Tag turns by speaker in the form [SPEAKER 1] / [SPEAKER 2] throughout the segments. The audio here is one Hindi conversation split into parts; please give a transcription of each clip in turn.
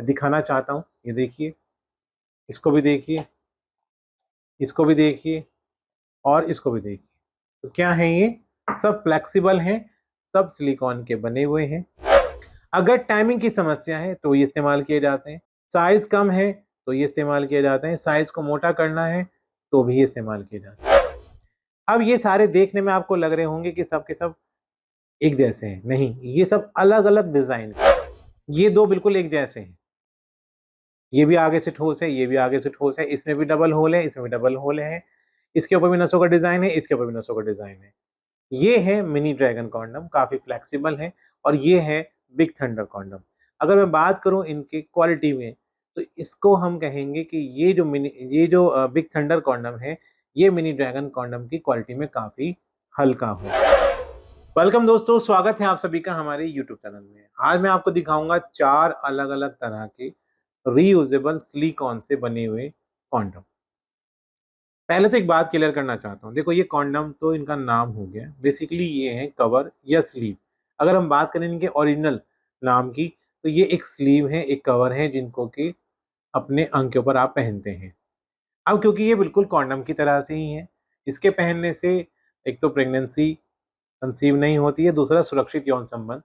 [SPEAKER 1] दिखाना चाहता हूँ। ये देखिए, इसको भी देखिए, इसको भी देखिए और इसको भी देखिए। तो क्या है ये? सब फ्लेक्सिबल हैं, सब सिलिकॉन के बने हुए हैं। अगर टाइमिंग की समस्या है तो ये इस्तेमाल किए जाते हैं। साइज कम है तो ये इस्तेमाल किए जाते हैं। साइज को मोटा करना है तो भी ये इस्तेमाल किए जाते हैं। अब ये सारे देखने में आपको लग रहे होंगे कि सब के सब एक जैसे हैं। नहीं, ये सब अलग अलग डिजाइन के। ये दो बिल्कुल एक जैसे हैं। ये भी आगे से ठोस है, ये भी आगे से ठोस है। इसमें भी डबल होल है, इसमें भी डबल होल है। इसके ऊपर भी नसों का डिजाइन है, इसके ऊपर भी नसों का डिजाइन है। ये है मिनी ड्रैगन कॉन्डम, काफी फ्लेक्सिबल है। और ये है बिग थंडर कॉन्डम। अगर मैं बात करूं इनके क्वालिटी में, तो इसको हम कहेंगे कि ये जो बिग थंडर कॉन्डम है, ये मिनी ड्रैगन कॉन्डम की क्वालिटी में काफी हल्का हो। वेलकम दोस्तों, स्वागत है आप सभी का हमारे यूट्यूब चैनल में। आज मैं आपको दिखाऊंगा 4 अलग अलग तरह के रीयूजेबल सिलिकॉन से बने हुए कॉन्डम। पहले तो एक बात क्लियर करना चाहता हूँ। देखो, ये कॉन्डम तो इनका नाम हो गया, बेसिकली ये है कवर या स्लीव। अगर हम बात करें इनके ओरिजिनल नाम की, तो ये एक स्लीव है, एक कवर है, जिनको कि अपने अंग के ऊपर आप पहनते हैं। अब क्योंकि ये बिल्कुल कॉन्डम की तरह से ही है, इसके पहनने से एक तो प्रेगनेंसी कंसीव नहीं होती है, दूसरा सुरक्षित यौन संबंध,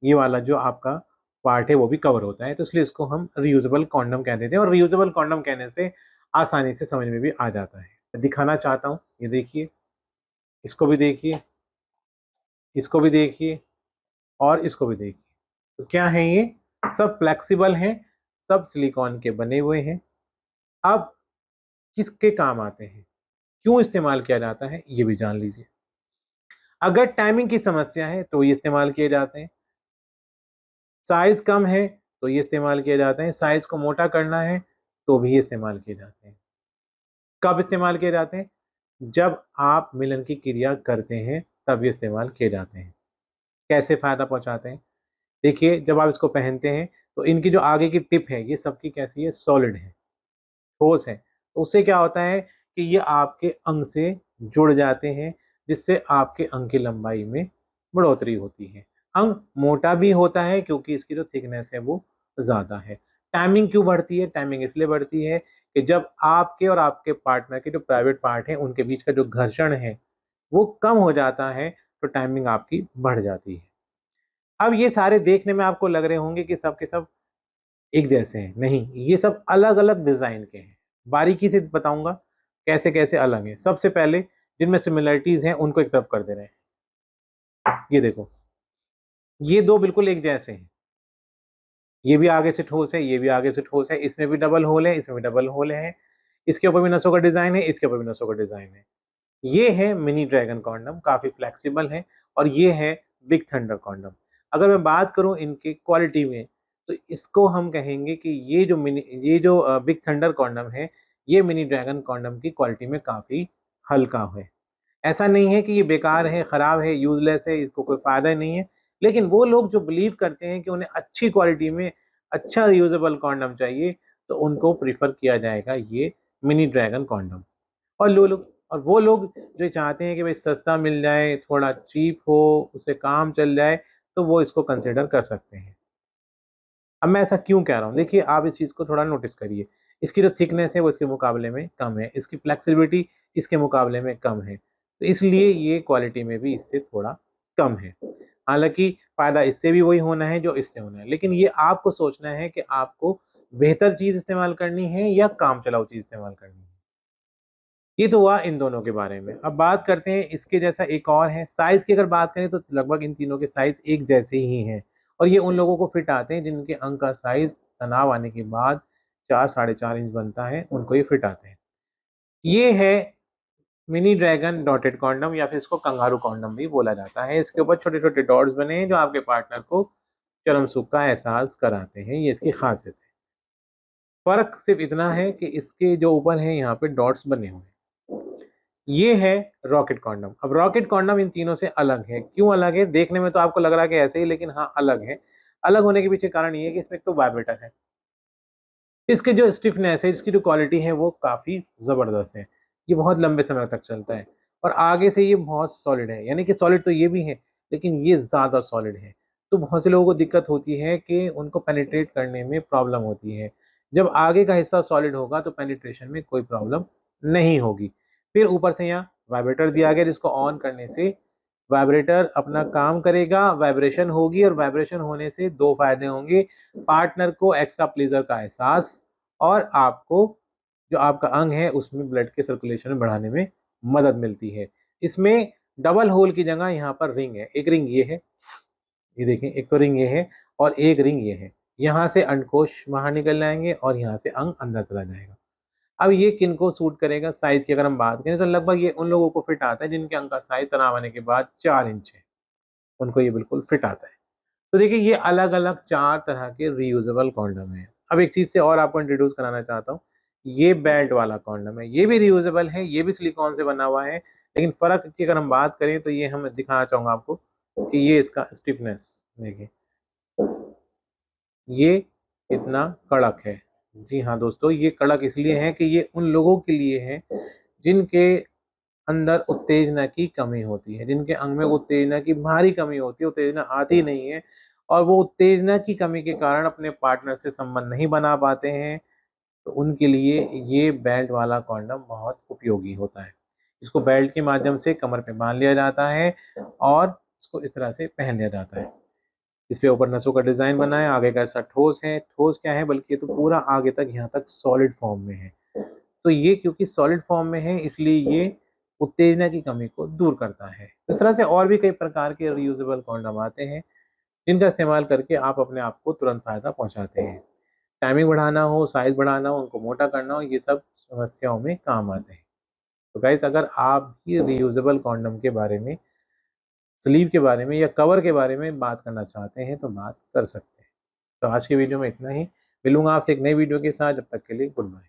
[SPEAKER 1] ये वाला जो आपका पार्ट है वो भी कवर होता है। तो इसलिए इसको हम रियूजेबल कॉन्डम कह देते हैं। और रियूजेबल कॉन्डम कहने से आसानी से समझ में भी आ जाता है। दिखाना चाहता हूँ, ये देखिए, इसको भी देखिए, इसको भी देखिए और इसको भी देखिए। तो क्या है ये? सब फ्लेक्सिबल हैं, सब सिलिकॉन के बने हुए हैं। अब किसके काम आते हैं, क्यों इस्तेमाल किया जाता है, ये भी जान लीजिए। अगर टाइमिंग की समस्या है तो ये इस्तेमाल किए जाते हैं। साइज कम है तो ये इस्तेमाल किए जाते हैं। साइज को मोटा करना है तो भी ये इस्तेमाल किए जाते हैं। कब इस्तेमाल किए जाते हैं? जब आप मिलन की क्रिया करते हैं तब ये इस्तेमाल किए जाते हैं। कैसे फायदा पहुंचाते हैं? देखिए, जब आप इसको पहनते हैं तो इनकी जो आगे की टिप है, ये सबकी कैसी है? सॉलिड है, ठोस है। तो उससे क्या होता है कि ये आपके अंग से जुड़ जाते हैं, जिससे आपके अंग की लंबाई में बढ़ोतरी होती है। अंग मोटा भी होता है क्योंकि इसकी जो थिकनेस है वो ज़्यादा है। टाइमिंग क्यों बढ़ती है? टाइमिंग इसलिए बढ़ती है कि जब आपके और आपके पार्टनर के जो प्राइवेट पार्ट है उनके बीच का जो घर्षण है वो कम हो जाता है, तो टाइमिंग आपकी बढ़ जाती है। अब ये सारे देखने में आपको लग रहे होंगे कि सब के सब एक जैसे हैं। नहीं, ये सब अलग अलग डिजाइन के हैं। बारीकी से बताऊंगा कैसे कैसे अलग हैं। सबसे पहले जिनमें सिमिलरिटीज हैं उनको एक तरफ कर दे रहे हैं। ये देखो, ये दो बिल्कुल एक जैसे हैं। ये भी आगे से ठोस है, ये भी आगे से ठोस है। इसमें भी डबल होल है, इसमें भी डबल होल है। इसके ऊपर भी नसों का डिजाइन है, इसके ऊपर भी नसों का डिजाइन है। ये है मिनी ड्रैगन कॉन्डम, काफी फ्लेक्सिबल है। और ये है बिग थंडर कॉन्डम। अगर मैं बात करूं इनके क्वालिटी में, तो इसको हम कहेंगे कि ये जो बिग थंडर कॉन्डम है, ये मिनी ड्रैगन कॉन्डम की क्वालिटी में काफी हल्का है। ऐसा नहीं है कि ये बेकार है, खराब है, यूजलेस है, इसको कोई फायदा नहीं है। लेकिन वो लोग जो बिलीव करते हैं कि उन्हें अच्छी क्वालिटी में अच्छा रियूजेबल कॉन्डम चाहिए, तो उनको प्रिफर किया जाएगा ये मिनी ड्रैगन कॉन्डम। और वो लोग जो चाहते हैं कि भाई सस्ता मिल जाए, थोड़ा चीप हो, उससे काम चल जाए, तो वो इसको कंसिडर कर सकते हैं। अब मैं ऐसा क्यों कह रहा हूँ? देखिए, आप इस चीज़ को थोड़ा नोटिस करिए। इसकी जो थिकनेस है वो इसके मुकाबले में कम है, इसकी फ्लेक्सिबिलिटी इसके मुकाबले में कम है, तो इसलिए ये क्वालिटी में भी इससे थोड़ा कम है। हालांकि फ़ायदा इससे भी वही होना है जो इससे होना है, लेकिन ये आपको सोचना है कि आपको बेहतर चीज़ इस्तेमाल करनी है या काम चलाऊ चीज़ इस्तेमाल करनी है। ये तो हुआ इन दोनों के बारे में। अब बात करते हैं इसके जैसा एक और है। साइज की अगर बात करें तो लगभग इन तीनों के साइज एक जैसे ही हैं। और ये उन लोगों को फिट आते हैं जिनके अंग का साइज तनाव आने के बाद 4 साढ़े 4 इंच बनता है, उनको ये फिट आते हैं। ये है मिनी ड्रैगन डॉटेड कॉन्डम, या फिर इसको कंगारू कॉन्डम भी बोला जाता है। इसके ऊपर छोटे छोटे डॉट्स बने हैं जो आपके पार्टनर को चरम सुख का एहसास कराते हैं। ये इसकी खासियत है। फर्क सिर्फ इतना है कि इसके जो ऊपर है यहाँ पे डॉट्स बने हुए हैं। ये है रॉकेट कॉन्डम। अब रॉकेट कॉन्डम इन तीनों से अलग है। क्यों अलग है? देखने में तो आपको लग रहा है कि ऐसे ही, लेकिन हाँ, अलग है। अलग होने के पीछे कारण ये है कि इसमें एक तो वाइब्रेटर है, इसकी जो स्टिफनेस है, इसकी जो क्वालिटी है वो काफी जबरदस्त है। ये बहुत लंबे समय तक चलता है। और आगे से ये बहुत सॉलिड है, यानी कि सॉलिड तो ये भी है, लेकिन ये ज्यादा सॉलिड है। तो बहुत से लोगों को दिक्कत होती है कि उनको पेनिट्रेट करने में प्रॉब्लम होती है। जब आगे का हिस्सा सॉलिड होगा तो पेनिट्रेशन में कोई प्रॉब्लम नहीं होगी। फिर ऊपर से यहाँ वाइब्रेटर दिया गया, जिसको ऑन करने से वाइब्रेटर अपना काम करेगा, वाइब्रेशन होगी, और वाइब्रेशन होने से दो फायदे होंगे, पार्टनर को एक्स्ट्रा प्लेजर का एहसास, और आपको जो आपका अंग है उसमें ब्लड के सर्कुलेशन बढ़ाने में मदद मिलती है। इसमें डबल होल की जगह यहाँ पर रिंग है, एक रिंग ये है, ये देखें, एक तो रिंग ये है और एक रिंग ये है। यहाँ से अंडकोश बाहर निकल जाएंगे और यहाँ से अंग अंदर चला जाएगा। अब ये किन को सूट करेगा, साइज की अगर हम बात करें तो लगभग ये उन लोगों को फिट आता है जिनके अंग का साइज तनाव आने के बाद 4 इंच है, उनको ये बिल्कुल फिट आता है। तो देखिए ये अलग अलग 4 तरह के रीयूजेबल कॉन्डम है। अब एक चीज से और आपको इंट्रोड्यूस कराना चाहता हूँ, ये बेल्ट वाला कॉन्डम है, ये भी रीयूजेबल है, ये भी सिलिकॉन से बना हुआ है, लेकिन फर्क की अगर हम बात करें तो ये हम दिखाना चाहूंगा आपको कि ये इसका स्टिफनेस देखिए, ये कितना कड़क है। जी हाँ दोस्तों, ये कड़क इसलिए है कि ये उन लोगों के लिए है जिनके अंदर उत्तेजना की कमी होती है, जिनके अंग में उत्तेजना की भारी कमी होती है, उत्तेजना आती नहीं है, और वो उत्तेजना की कमी के कारण अपने पार्टनर से संबंध नहीं बना पाते हैं। तो उनके लिए ये बेल्ट वाला कॉन्डम बहुत उपयोगी होता है। इसको बेल्ट के माध्यम से कमर पे बांध लिया जाता है और इसको इस तरह से पहन लिया जाता है। इस पे ऊपर नसों का डिजाइन बना है, आगे का ऐसा ठोस है, ठोस क्या है बल्कि ये तो पूरा आगे तक यहाँ तक सॉलिड फॉर्म में है। तो ये क्योंकि सॉलिड फॉर्म में है इसलिए ये उत्तेजना की कमी को दूर करता है। इस तरह से और भी कई प्रकार के रियूजेबल कॉन्डम आते हैं जिनका इस्तेमाल करके आप अपने आप को तुरंत फायदा पहुंचाते हैं। टाइमिंग बढ़ाना हो, साइज बढ़ाना हो, उनको मोटा करना हो, ये सब समस्याओं में काम आते हैं। तो गाइस, अगर आप भी रियूजेबल कॉन्डम के बारे में, स्लीव के बारे में या कवर के बारे में बात करना चाहते हैं तो बात कर सकते हैं। तो आज की वीडियो में इतना ही, मिलूंगा आपसे एक नई वीडियो के साथ, जब तक के लिए गुड बाय।